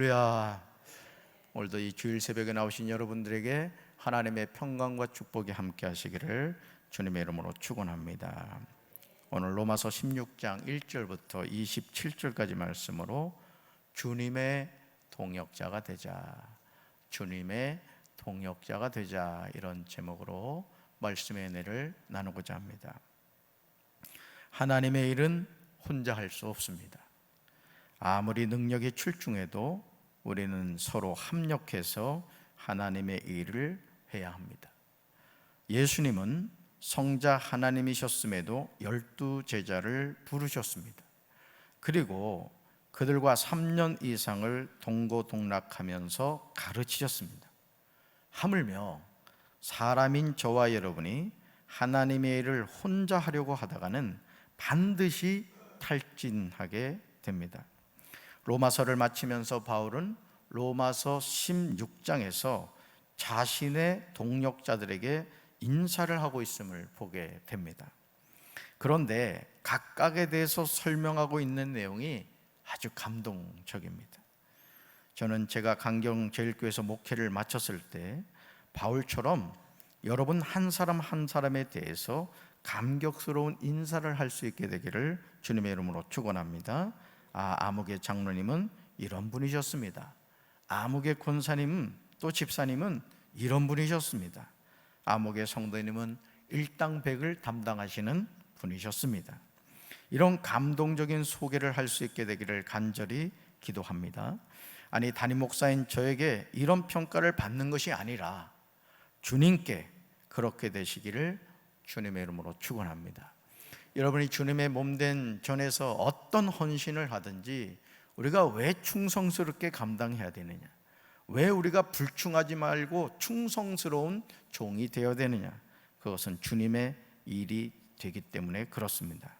할렐루야. 오늘도 이 주일 새벽에 나오신 여러분들에게 하나님의 평강과 축복이 함께 하시기를 주님의 이름으로 축원합니다. 오늘 로마서 16장 1절부터 27절까지 말씀으로 주님의 동역자가 되자, 주님의 동역자가 되자, 이런 제목으로 말씀의 은혜를 나누고자 합니다. 하나님의 일은 혼자 할 수 없습니다. 아무리 능력이 출중해도 우리는 서로 합력해서 하나님의 일을 해야 합니다. 예수님은 성자 하나님이셨음에도 12제자를 부르셨습니다. 그리고 그들과 3년 이상을 동고동락하면서 가르치셨습니다. 하물며 사람인 저와 여러분이 하나님의 일을 혼자 하려고 하다가는 반드시 탈진하게 됩니다. 로마서를 마치면서 바울은 로마서 16장에서 자신의 동역자들에게 인사를 하고 있음을 보게 됩니다. 그런데 각각에 대해서 설명하고 있는 내용이 아주 감동적입니다. 저는 제가 강경제일교회에서 목회를 마쳤을 때 바울처럼 여러분 한 사람 한 사람에 대해서 감격스러운 인사를 할 수 있게 되기를 주님의 이름으로 축원합니다. 아무개 장로님은 이런 분이셨습니다. 아무개 권사님 또 집사님은 이런 분이셨습니다. 아무개 성도님은 일당백을 담당하시는 분이셨습니다. 이런 감동적인 소개를 할 수 있게 되기를 간절히 기도합니다. 아니, 담임 목사인 저에게 이런 평가를 받는 것이 아니라 주님께 그렇게 되시기를 주님의 이름으로 축원합니다. 여러분이 주님의 몸된 전에서 어떤 헌신을 하든지 우리가 왜 충성스럽게 감당해야 되느냐, 왜 우리가 불충하지 말고 충성스러운 종이 되어야 되느냐, 그것은 주님의 일이 되기 때문에 그렇습니다.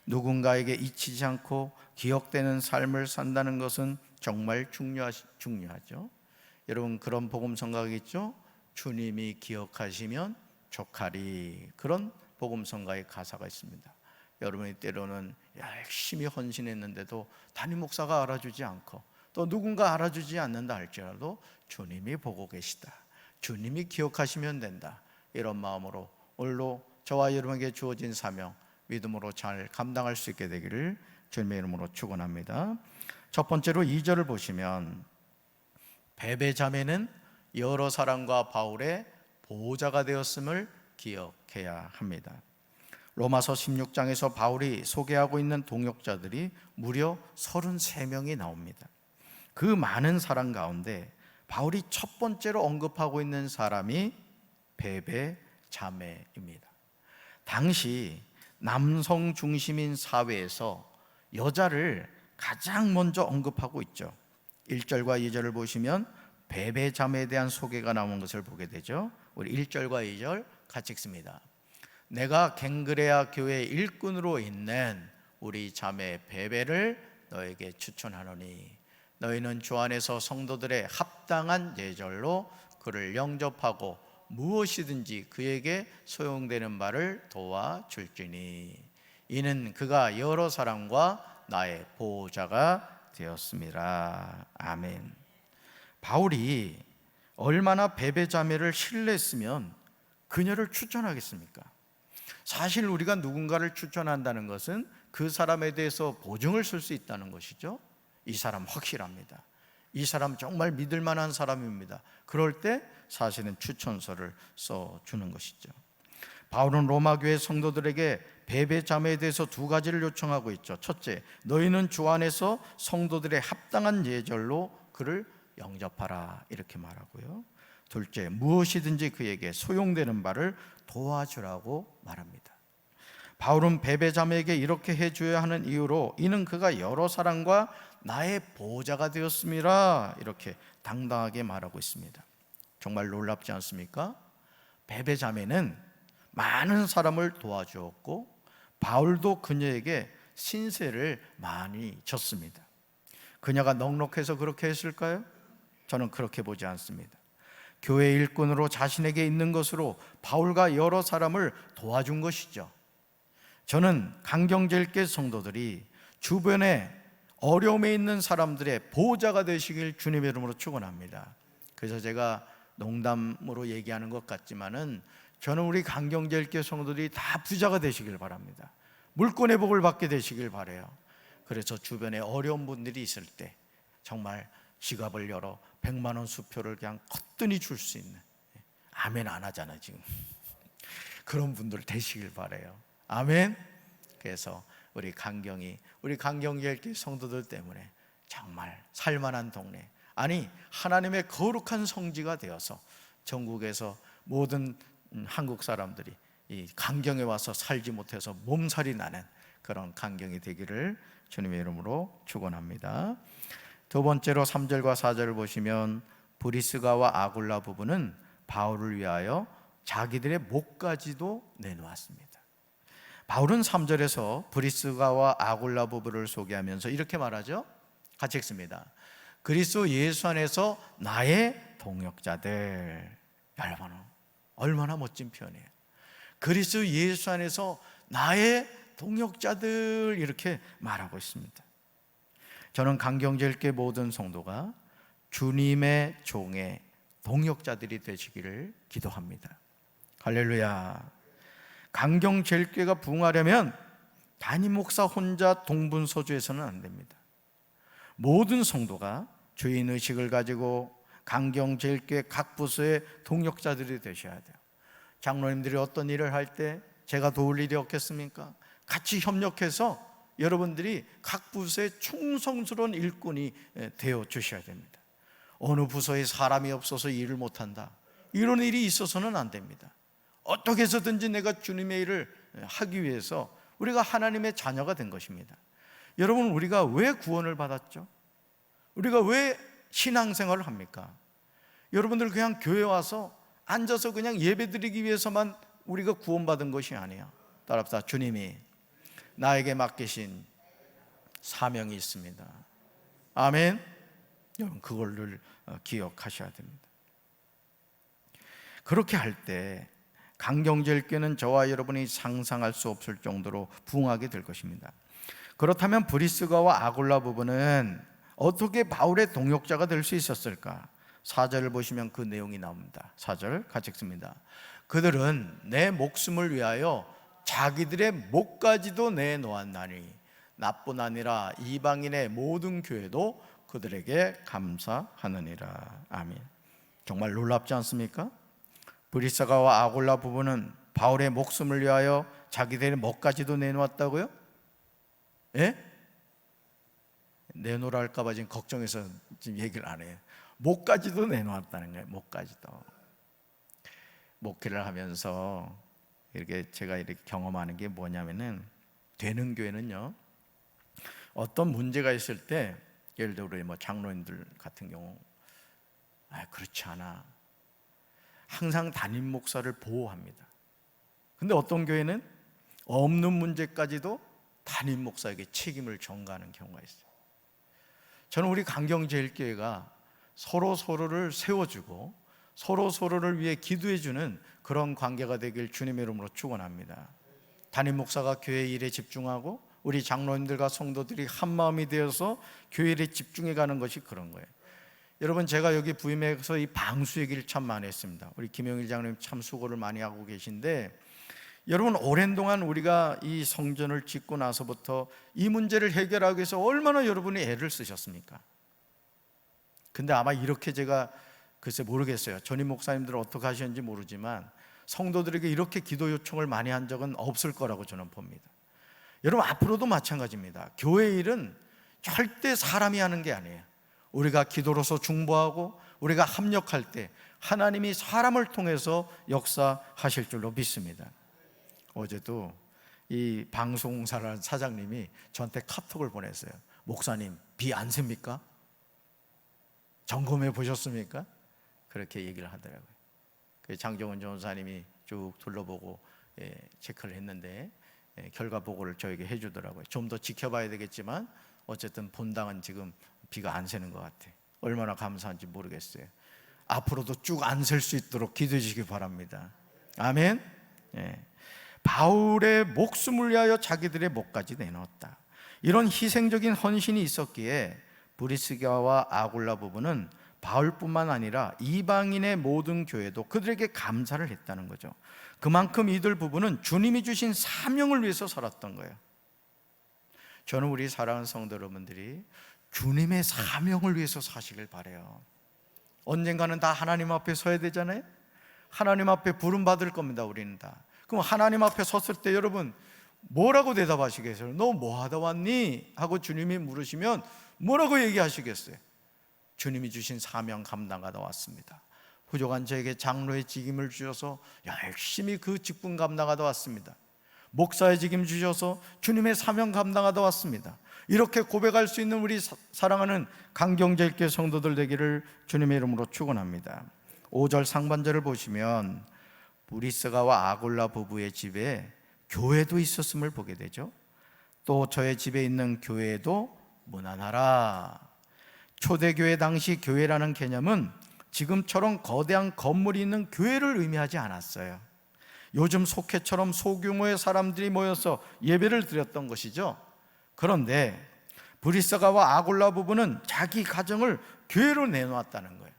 누군가에게 잊히지 않고 기억되는 삶을 산다는 것은 정말 중요하죠. 여러분, 그런 복음성가가 있죠. 주님이 기억하시면 족하리, 그런 복음성가의 가사가 있습니다. 여러분이 때로는 열심히 헌신했는데도 담임 목사가 알아주지 않고 또 누군가 알아주지 않는다 할지라도 주님이 보고 계시다, 주님이 기억하시면 된다, 이런 마음으로 오늘도 저와 여러분에게 주어진 사명 믿음으로 잘 감당할 수 있게 되기를 주님의 이름으로 축원합니다. 첫 번째로 2절을 보시면 베베자매는 여러 사람과 바울의 보호자가 되었음을 기억해야 합니다. 로마서 16장에서 바울이 소개하고 있는 동역자들이 무려 33명이 나옵니다. 그 많은 사람 가운데 바울이 첫 번째로 언급하고 있는 사람이 베베자매입니다. 당시 남성 중심인 사회에서 여자를 가장 먼저 언급하고 있죠. 1절과 2절을 보시면 베베자매에 대한 소개가 나온 것을 보게 되죠. 우리 1절과 2절 같이 읽습니다. 내가 갱그레아 교회 일꾼으로 있는 우리 자매 베베를 너에게 추천하노니 너희는 주 안에서 성도들의 합당한 예절로 그를 영접하고 무엇이든지 그에게 소용되는 바를 도와줄지니 이는 그가 여러 사람과 나의 보호자가 되었습니다. 아멘. 바울이 얼마나 베베자매를 신뢰했으면 그녀를 추천하겠습니까? 사실 우리가 누군가를 추천한다는 것은 그 사람에 대해서 보증을 쓸 수 있다는 것이죠. 이 사람 확실합니다, 이 사람 정말 믿을 만한 사람입니다. 그럴 때 사실은 추천서를 써주는 것이죠. 바울은 로마교회 성도들에게 베베자매에 대해서 두 가지를 요청하고 있죠. 첫째, 너희는 주 안에서 성도들의 합당한 예절로 그를 영접하라, 이렇게 말하고요. 둘째, 무엇이든지 그에게 소용되는 바를 도와주라고 말합니다. 바울은 베베자매에게 이렇게 해줘야 하는 이유로 이는 그가 여러 사람과 나의 보호자가 되었습니다, 이렇게 당당하게 말하고 있습니다. 정말 놀랍지 않습니까? 베베자매는 많은 사람을 도와주었고 바울도 그녀에게 신세를 많이 졌습니다. 그녀가 넉넉해서 그렇게 했을까요? 저는 그렇게 보지 않습니다. 교회 일꾼으로 자신에게 있는 것으로 바울과 여러 사람을 도와준 것이죠. 저는 강경제일교회 성도들이 주변에 어려움에 있는 사람들의 보호자가 되시길 주님의 이름으로 축원합니다. 그래서 제가 농담으로 얘기하는 것 같지만은 저는 우리 강경제일교회 성도들이 다 부자가 되시길 바랍니다. 물권의 복을 받게 되시길 바라요. 그래서 주변에 어려운 분들이 있을 때 정말 지갑을 열어 100만 원 수표를 그냥 거뜬히 줄 수 있는, 아멘 안 하잖아 지금. 그런 분들 되시길 바라요. 아멘. 그래서 우리 강경제일교회 성도들 때문에 정말 살만한 동네, 아니 하나님의 거룩한 성지가 되어서 전국에서 모든 한국 사람들이 이 강경에 와서 살지 못해서 몸살이 나는 그런 강경이 되기를 주님의 이름으로 축원합니다. 두 번째로 3절과 4절을 보시면 브리스가와 아굴라 부부는 바울을 위하여 자기들의 목까지도 내놓았습니다. 바울은 3절에서 브리스가와 아굴라 부부를 소개하면서 이렇게 말하죠. 같이 읽습니다. 그리스도 예수 안에서 나의 동역자들. 여러분, 얼마나 멋진 표현이에요. 그리스도 예수 안에서 나의 동역자들, 이렇게 말하고 있습니다. 저는 강경제일교회 모든 성도가 주님의 종의 동역자들이 되시기를 기도합니다. 할렐루야. 강경제일교회가 부흥하려면 담임 목사 혼자 동분서주해서는 안 됩니다. 모든 성도가 주인 의식을 가지고 강경제일교회 각 부서의 동역자들이 되셔야 돼요. 장로님들이 어떤 일을 할 때 제가 도울 일이 없겠습니까? 같이 협력해서 여러분들이 각 부서의 충성스러운 일꾼이 되어 주셔야 됩니다. 어느 부서에 사람이 없어서 일을 못한다, 이런 일이 있어서는 안 됩니다. 어떻게 해서든지 내가 주님의 일을 하기 위해서 우리가 하나님의 자녀가 된 것입니다. 여러분, 우리가 왜 구원을 받았죠? 우리가 왜 신앙생활을 합니까? 여러분들 그냥 교회 와서 앉아서 그냥 예배드리기 위해서만 우리가 구원받은 것이 아니에요. 따라합시다. 주님이 나에게 맡기신 사명이 있습니다. 아멘. 여러분, 그걸 기억하셔야 됩니다. 그렇게 할 때 강경제일교회는 저와 여러분이 상상할 수 없을 정도로 부흥하게 될 것입니다. 그렇다면 브리스가와 아굴라 부부는 어떻게 바울의 동역자가 될 수 있었을까? 4절을 보시면 그 내용이 나옵니다. 4절 같이 읽습니다. 그들은 내 목숨을 위하여 자기들의 목까지도 내놓았나니 나뿐 아니라 이방인의 모든 교회도 그들에게 감사하느니라. 아멘. 정말 놀랍지 않습니까? 브리스가와 아굴라 부부는 바울의 목숨을 위하여 자기들의 목까지도 내놓았다고요? 예? 내놓으라 할까봐 지금 걱정해서 지금 얘기를 안 해요. 목까지도 내놓았다는 거예요. 목까지도. 목회를 하면서 이렇게 제가 이렇게 경험하는 게 뭐냐면은, 되는 교회는요, 어떤 문제가 있을 때, 예를 들어 우리 장로님들 같은 경우, 그렇지 않아, 항상 담임 목사를 보호합니다. 근데 어떤 교회는 없는 문제까지도 담임 목사에게 책임을 전가하는 경우가 있어요. 저는 우리 강경제일교회가 서로를 세워주고 서로를 위해 기도해주는 그런 관계가 되길 주님의 이름으로 축원합니다. 담임 목사가 교회 일에 집중하고 우리 장로님들과 성도들이 한마음이 되어서 교회 일에 집중해 가는 것이 그런 거예요. 여러분, 제가 여기 부임해서 이 방수 얘기를 참 많이 했습니다. 우리 김영일 장로님 참 수고를 많이 하고 계신데, 여러분, 오랜 동안 우리가 이 성전을 짓고 나서부터 이 문제를 해결하기 위해서 얼마나 여러분이 애를 쓰셨습니까? 근데 아마 이렇게 제가 글쎄 모르겠어요. 전임 목사님들은 어떻게 하셨는지 모르지만 성도들에게 이렇게 기도 요청을 많이 한 적은 없을 거라고 저는 봅니다. 여러분, 앞으로도 마찬가지입니다. 교회 일은 절대 사람이 하는 게 아니에요. 우리가 기도로서 중보하고 우리가 합력할 때 하나님이 사람을 통해서 역사하실 줄로 믿습니다. 어제도 이 방송사라는 사장님이 저한테 카톡을 보냈어요. 목사님, 비 안 셉니까? 점검해 보셨습니까? 그렇게 얘기를 하더라고요. 장정은 전사님이 쭉 둘러보고 체크를 했는데 결과 보고를 저에게 해주더라고요. 좀 더 지켜봐야 되겠지만 어쨌든 본당은 지금 비가 안 새는 것 같아요. 얼마나 감사한지 모르겠어요. 앞으로도 쭉 안 셀 수 있도록 기도해 주시기 바랍니다. 아멘. 바울의 목숨을 위하여 자기들의 목까지 내놓았다. 이런 희생적인 헌신이 있었기에 브리스가와 아굴라 부부는 바울뿐만 아니라 이방인의 모든 교회도 그들에게 감사를 했다는 거죠. 그만큼 이들 부부는 주님이 주신 사명을 위해서 살았던 거예요. 저는 우리 사랑하는 성도 여러분들이 주님의 사명을 위해서 사시길 바라요. 언젠가는 다 하나님 앞에 서야 되잖아요. 하나님 앞에 부름 받을 겁니다. 우리는 다. 그럼 하나님 앞에 섰을 때 여러분 뭐라고 대답하시겠어요? 너 뭐 하다 왔니? 하고 주님이 물으시면 뭐라고 얘기하시겠어요? 주님이 주신 사명 감당하다 왔습니다. 부족한 저에게 장로의 직임을 주셔서 열심히 그 직분 감당하다 왔습니다. 목사의 직임 주셔서 주님의 사명 감당하다 왔습니다. 이렇게 고백할 수 있는 우리 사랑하는 강경제일교회 성도들 되기를 주님의 이름으로 축원합니다. 5절 상반절을 보시면 브리스가와 아굴라 부부의 집에 교회도 있었음을 보게 되죠. 또 저의 집에 있는 교회도 문안하라. 초대교회 당시 교회라는 개념은 지금처럼 거대한 건물이 있는 교회를 의미하지 않았어요. 요즘 속회처럼 소규모의 사람들이 모여서 예배를 드렸던 것이죠. 그런데 브리스가와 아굴라 부부는 자기 가정을 교회로 내놓았다는 거예요.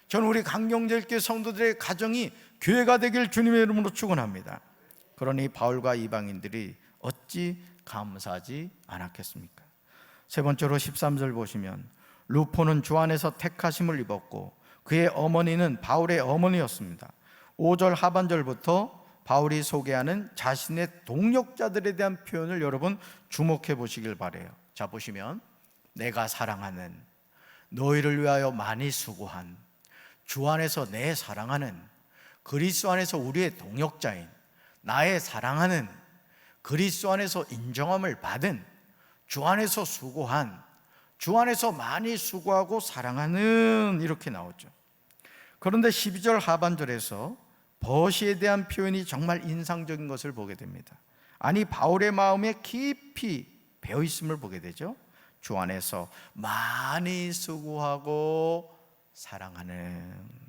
저는 우리 강경제일교회 성도들의 가정이 교회가 되길 주님의 이름으로 축원합니다. 그러니 바울과 이방인들이 어찌 감사하지 않았겠습니까? 세 번째로 13절 보시면 루포는 주 안에서 택하심을 입었고 그의 어머니는 바울의 어머니였습니다. 5절 하반절부터 바울이 소개하는 자신의 동역자들에 대한 표현을 여러분 주목해 보시길 바라요. 자, 보시면 내가 사랑하는, 너희를 위하여 많이 수고한, 주 안에서 내 사랑하는, 그리스도 안에서 우리의 동역자인, 나의 사랑하는, 그리스도 안에서 인정함을 받은, 주 안에서 수고한, 주 안에서 많이 수고하고 사랑하는, 이렇게 나오죠. 그런데 12절 하반절에서 벗이에 대한 표현이 정말 인상적인 것을 보게 됩니다. 아니, 바울의 마음에 깊이 배어 있음을 보게 되죠. 주 안에서 많이 수고하고 사랑하는.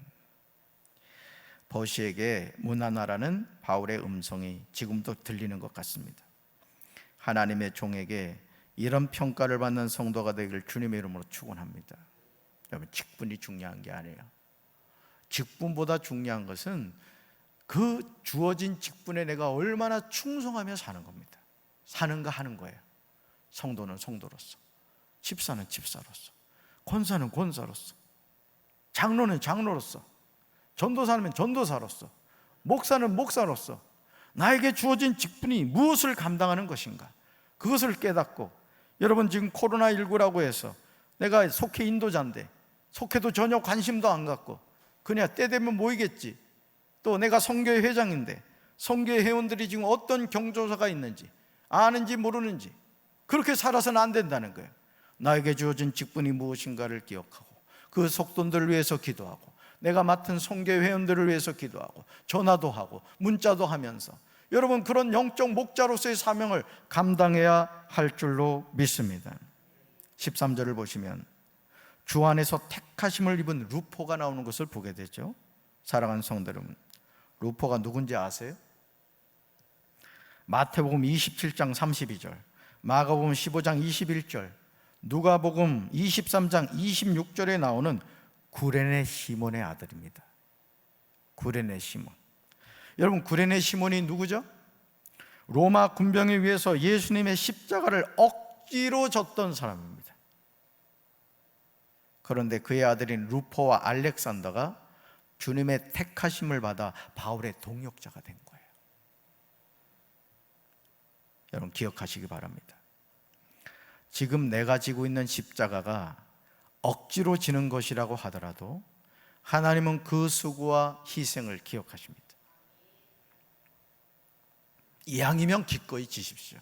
벗이에게 문안하라는 바울의 음성이 지금도 들리는 것 같습니다. 하나님의 종에게 이런 평가를 받는 성도가 되길 주님의 이름으로 축원합니다. 여러분, 직분이 중요한 게 아니에요. 직분보다 중요한 것은 그 주어진 직분에 내가 얼마나 충성하며 사는 겁니다. 사는가 하는 거예요. 성도는 성도로서, 집사는 집사로서, 권사는 권사로서, 장로는 장로로서, 전도사는 전도사로서, 목사는 목사로서 나에게 주어진 직분이 무엇을 감당하는 것인가, 그것을 깨닫고, 여러분 지금 코로나19라고 해서 내가 속회 인도자인데 속회도 전혀 관심도 안 갖고 그냥 때 되면 모이겠지, 또 내가 선교회 회장인데 선교회 회원들이 지금 어떤 경조사가 있는지 아는지 모르는지 그렇게 살아서는 안 된다는 거예요. 나에게 주어진 직분이 무엇인가를 기억하고 그 속돈들을 위해서 기도하고 내가 맡은 선교회 회원들을 위해서 기도하고 전화도 하고 문자도 하면서 여러분 그런 영적 목자로서의 사명을 감당해야 할 줄로 믿습니다. 13절을 보시면 주 안에서 택하심을 입은 루포가 나오는 것을 보게 되죠. 사랑하는 성도 여러분, 루포가 누군지 아세요? 마태복음 27장 32절, 마가복음 15장 21절, 누가복음 23장 26절에 나오는 구레네 시몬의 아들입니다. 구레네 시몬. 여러분, 구레네 시몬이 누구죠? 로마 군병에 의해서 예수님의 십자가를 억지로 졌던 사람입니다. 그런데 그의 아들인 루포와 알렉산더가 주님의 택하심을 받아 바울의 동역자가 된 거예요. 여러분 기억하시기 바랍니다. 지금 내가 지고 있는 십자가가 억지로 지는 것이라고 하더라도 하나님은 그 수고와 희생을 기억하십니다. 이왕이면 기꺼이 지십시오.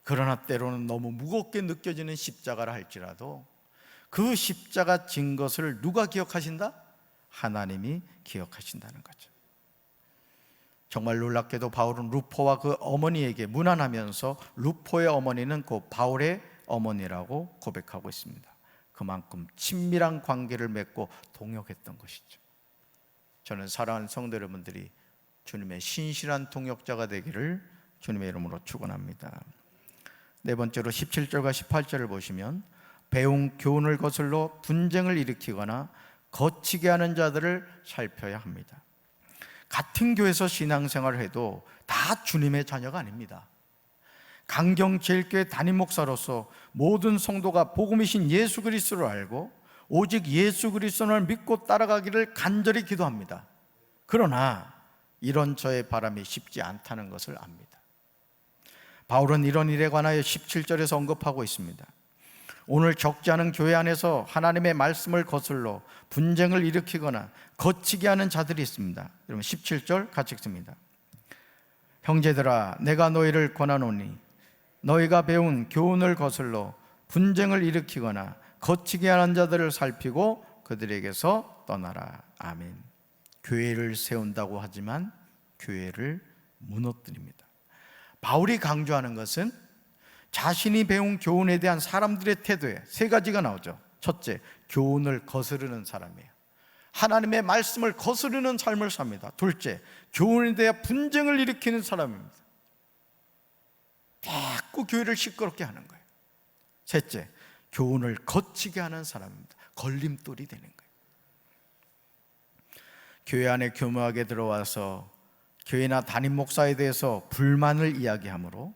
그러나 때로는 너무 무겁게 느껴지는 십자가라 할지라도 그 십자가 진 것을 누가 기억하신다? 하나님이 기억하신다는 거죠. 정말 놀랍게도 바울은 루포와 그 어머니에게 문안하면서 루포의 어머니는 그 바울의 어머니라고 고백하고 있습니다. 그만큼 친밀한 관계를 맺고 동역했던 것이죠. 저는 사랑하는 성도 여러분들이 주님의 신실한 동역자가 되기를 주님의 이름으로 축원합니다. 네 번째로 17절과 18절을 보시면 배운 교훈을 거슬러 분쟁을 일으키거나 거치게 하는 자들을 살펴야 합니다. 같은 교회에서 신앙생활을 해도 다 주님의 자녀가 아닙니다. 강경제일교회 담임 목사로서 모든 성도가 복음이신 예수 그리스도를 알고 오직 예수 그리스도를 믿고 따라가기를 간절히 기도합니다. 그러나 이런 저의 바람이 쉽지 않다는 것을 압니다. 바울은 이런 일에 관하여 17절에서 언급하고 있습니다. 오늘 적지 않은 교회 안에서 하나님의 말씀을 거슬러 분쟁을 일으키거나 거치게 하는 자들이 있습니다. 여러분 17절 같이 읽습니다. 형제들아 내가 너희를 권하노니 너희가 배운 교훈을 거슬러 분쟁을 일으키거나 거치게 하는 자들을 살피고 그들에게서 떠나라. 아멘. 교회를 세운다고 하지만 교회를 무너뜨립니다. 바울이 강조하는 것은 자신이 배운 교훈에 대한 사람들의 태도에 세 가지가 나오죠. 첫째, 교훈을 거스르는 사람이에요. 하나님의 말씀을 거스르는 삶을 삽니다. 둘째, 교훈에 대한 분쟁을 일으키는 사람입니다. 자꾸 교회를 시끄럽게 하는 거예요. 셋째, 교훈을 거치게 하는 사람입니다. 걸림돌이 되는 거예요. 교회 안에 교묘하게 들어와서 교회나 담임 목사에 대해서 불만을 이야기하므로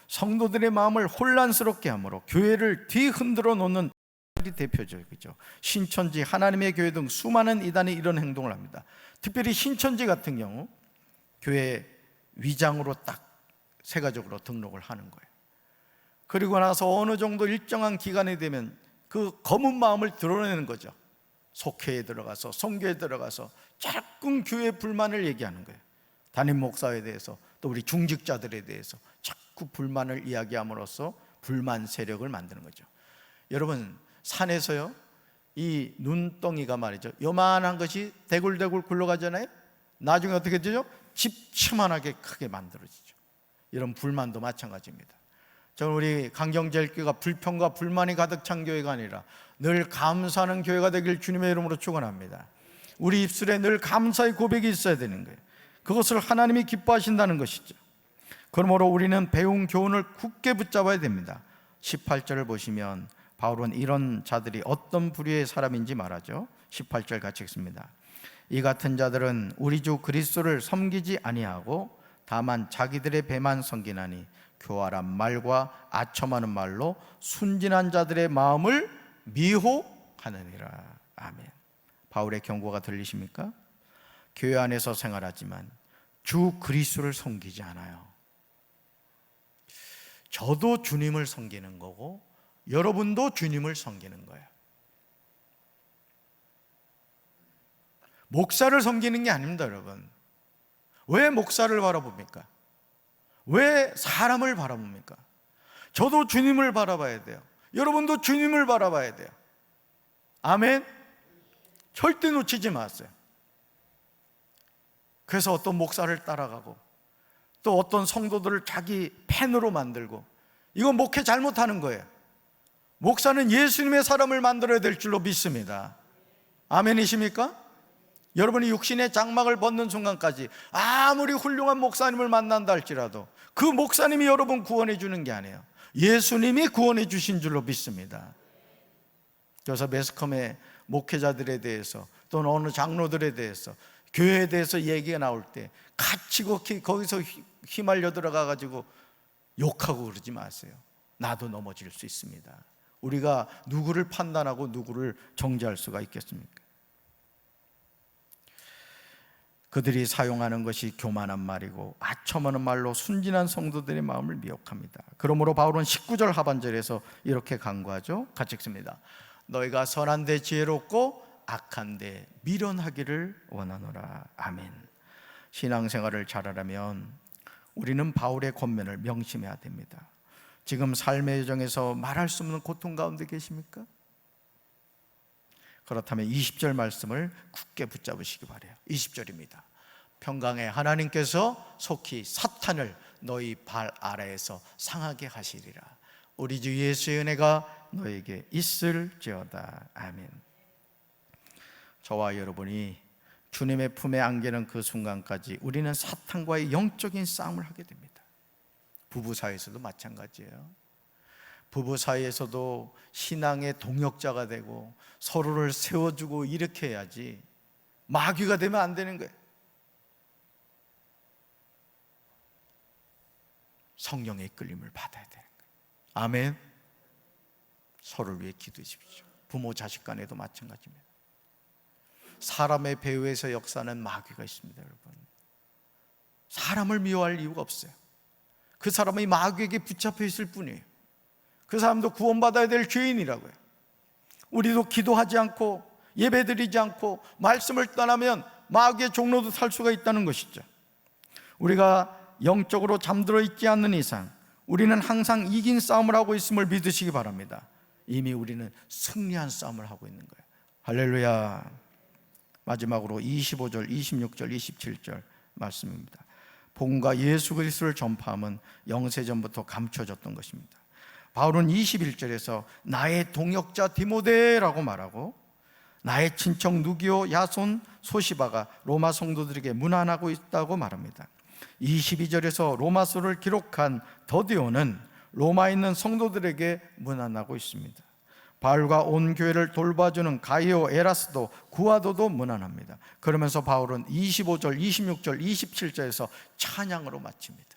성도들의 마음을 혼란스럽게 하므로 교회를 뒤흔들어 놓는 일이 대표적이죠. 신천지, 하나님의 교회 등 수많은 이단이 이런 행동을 합니다. 특별히 신천지 같은 경우 교회 위장으로 딱 세가적으로 등록을 하는 거예요. 그리고 나서 어느 정도 일정한 기간이 되면 그 검은 마음을 드러내는 거죠. 속회에 들어가서 성교에 들어가서 자꾸 교회 불만을 얘기하는 거예요. 담임 목사에 대해서 또 우리 중직자들에 대해서 자꾸 불만을 이야기함으로써 불만 세력을 만드는 거죠. 여러분 산에서요 이 눈덩이가 말이죠 요만한 것이 대굴대굴 굴러가잖아요. 나중에 어떻게 되죠? 집채만하게 크게 만들어지죠. 이런 불만도 마찬가지입니다. 저는 우리 강경제일교회가 불평과 불만이 가득 찬 교회가 아니라 늘 감사하는 교회가 되길 주님의 이름으로 축원합니다. 우리 입술에 늘 감사의 고백이 있어야 되는 거예요. 그것을 하나님이 기뻐하신다는 것이죠. 그러므로 우리는 배운 교훈을 굳게 붙잡아야 됩니다. 18절을 보시면 바울은 이런 자들이 어떤 부류의 사람인지 말하죠. 18절 같이 읽습니다. 이 같은 자들은 우리 주 그리스도를 섬기지 아니하고 다만 자기들의 배만 섬기나니 교활한 말과 아첨하는 말로 순진한 자들의 마음을 미혹하느니라. 아멘. 바울의 경고가 들리십니까? 교회 안에서 생활하지만 주 그리스도를 섬기지 않아요. 저도 주님을 섬기는 거고 여러분도 주님을 섬기는 거예요. 목사를 섬기는 게 아닙니다, 여러분. 왜 목사를 바라봅니까? 왜 사람을 바라봅니까? 저도 주님을 바라봐야 돼요. 여러분도 주님을 바라봐야 돼요. 아멘. 절대 놓치지 마세요. 그래서 어떤 목사를 따라가고 또 어떤 성도들을 자기 팬으로 만들고, 이건 목회 잘못하는 거예요. 목사는 예수님의 사람을 만들어야 될 줄로 믿습니다. 아멘이십니까? 여러분이 육신의 장막을 벗는 순간까지 아무리 훌륭한 목사님을 만난다 할지라도 그 목사님이 여러분 구원해 주는 게 아니에요. 예수님이 구원해 주신 줄로 믿습니다. 그래서 매스컴의 목회자들에 대해서 또는 어느 장로들에 대해서 교회에 대해서 얘기가 나올 때 같이 거기서 휘말려 들어가가지고 욕하고 그러지 마세요. 나도 넘어질 수 있습니다. 우리가 누구를 판단하고 누구를 정죄할 수가 있겠습니까? 그들이 사용하는 것이 교만한 말이고 아첨하는 말로 순진한 성도들의 마음을 미혹합니다. 그러므로 바울은 19절 하반절에서 이렇게 간구하죠. 같이 읽습니다. 너희가 선한데 지혜롭고 악한데 미련하기를 원하노라. 아멘. 신앙생활을 잘하려면 우리는 바울의 권면을 명심해야 됩니다. 지금 삶의 여정에서 말할 수 없는 고통 가운데 계십니까? 그렇다면 20절 말씀을 굳게 붙잡으시기 바라요. 20절입니다. 평강에 하나님께서 속히 사탄을 너희 발 아래에서 상하게 하시리라. 우리 주 예수의 은혜가 너에게 있을지어다. 아멘. 저와 여러분이 주님의 품에 안기는 그 순간까지 우리는 사탄과의 영적인 싸움을 하게 됩니다. 부부 사이에서도 마찬가지예요. 부부 사이에서도 신앙의 동역자가 되고 서로를 세워주고 이렇게 해야지 마귀가 되면 안 되는 거예요. 성령의 이끌림을 받아야 되는 거예요. 아멘. 서로를 위해 기도해 주십시오. 부모 자식 간에도 마찬가지입니다. 사람의 배후에서 역사하는 마귀가 있습니다. 여러분, 사람을 미워할 이유가 없어요. 그 사람이 마귀에게 붙잡혀 있을 뿐이에요. 그 사람도 구원받아야 될 죄인이라고요. 우리도 기도하지 않고 예배드리지 않고 말씀을 떠나면 마귀의 종로도 살 수가 있다는 것이죠. 우리가 영적으로 잠들어 있지 않는 이상 우리는 항상 이긴 싸움을 하고 있음을 믿으시기 바랍니다. 이미 우리는 승리한 싸움을 하고 있는 거예요. 할렐루야. 마지막으로 25절, 26절, 27절 말씀입니다. 복음과 예수 그리스도를 전파함은 영세전부터 감춰졌던 것입니다. 바울은 21절에서 나의 동역자 디모데라고 말하고 나의 친척 누기오, 야손, 소시바가 로마 성도들에게 문안하고 있다고 말합니다. 22절에서 로마서를 기록한 더디오는 로마에 있는 성도들에게 문안하고 있습니다. 바울과 온 교회를 돌봐주는 가이오, 에라스도, 구아도도 문안합니다. 그러면서 바울은 25절, 26절, 27절에서 찬양으로 마칩니다.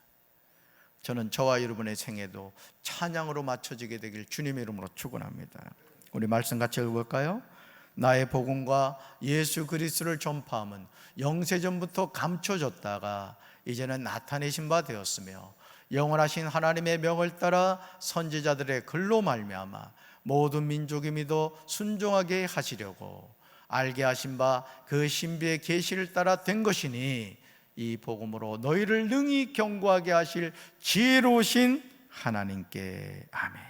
저는 저와 여러분의 생애도 찬양으로 맞춰지게 되길 주님의 이름으로 축원합니다. 우리 말씀 같이 읽어볼까요? 나의 복음과 예수 그리스도를 전파함은 영세전부터 감춰졌다가 이제는 나타내신 바 되었으며 영원하신 하나님의 명을 따라 선지자들의 글로 말미암아 모든 민족이 믿어 순종하게 하시려고 알게 하신 바 그 신비의 계시를 따라 된 것이니 이 복음으로 너희를 능히 경고하게 하실 지혜로우신 하나님께 아멘.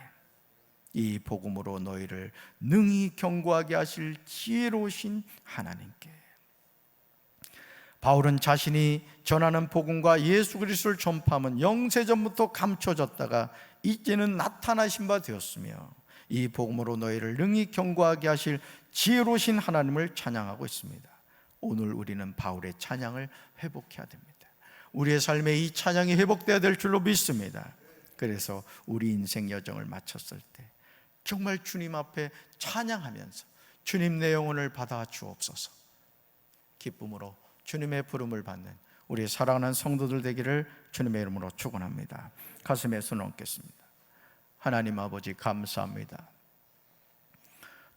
이 복음으로 너희를 능히 경고하게 하실 지혜로우신 하나님께. 바울은 자신이 전하는 복음과 예수 그리스도를 전파하면 영세전부터 감춰졌다가 이제는 나타나신 바 되었으며 이 복음으로 너희를 능히 경고하게 하실 지혜로우신 하나님을 찬양하고 있습니다. 오늘 우리는 바울의 찬양을 회복해야 됩니다. 우리의 삶에 이 찬양이 회복되어야 될 줄로 믿습니다. 그래서 우리 인생 여정을 마쳤을 때 정말 주님 앞에 찬양하면서 주님 내 영혼을 받아 주옵소서, 기쁨으로 주님의 부름을 받는 우리 사랑하는 성도들 되기를 주님의 이름으로 축원합니다. 가슴에 손을 얹겠습니다. 하나님 아버지 감사합니다.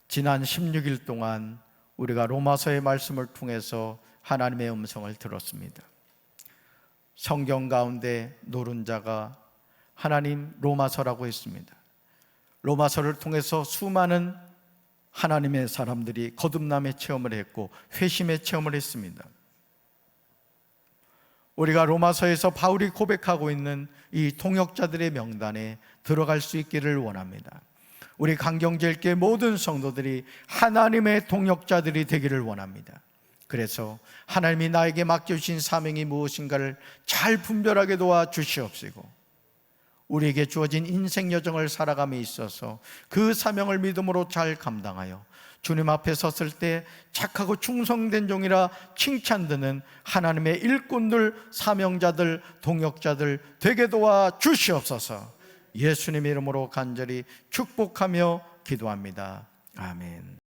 지난 16일 동안 우리가 로마서의 말씀을 통해서 하나님의 음성을 들었습니다. 성경 가운데 노른자가 하나님 로마서라고 했습니다. 로마서를 통해서 수많은 하나님의 사람들이 거듭남의 체험을 했고 회심의 체험을 했습니다. 우리가 로마서에서 바울이 고백하고 있는 이 통역자들의 명단에 들어갈 수 있기를 원합니다. 우리 강경제일교회 모든 성도들이 하나님의 통역자들이 되기를 원합니다. 그래서 하나님이 나에게 맡겨주신 사명이 무엇인가를 잘 분별하게 도와주시옵시고 우리에게 주어진 인생 여정을 살아감에 있어서 그 사명을 믿음으로 잘 감당하여 주님 앞에 섰을 때 착하고 충성된 종이라 칭찬 듣는 하나님의 일꾼들, 사명자들, 동역자들 되게 도와 주시옵소서. 예수님의 이름으로 간절히 축복하며 기도합니다. 아멘.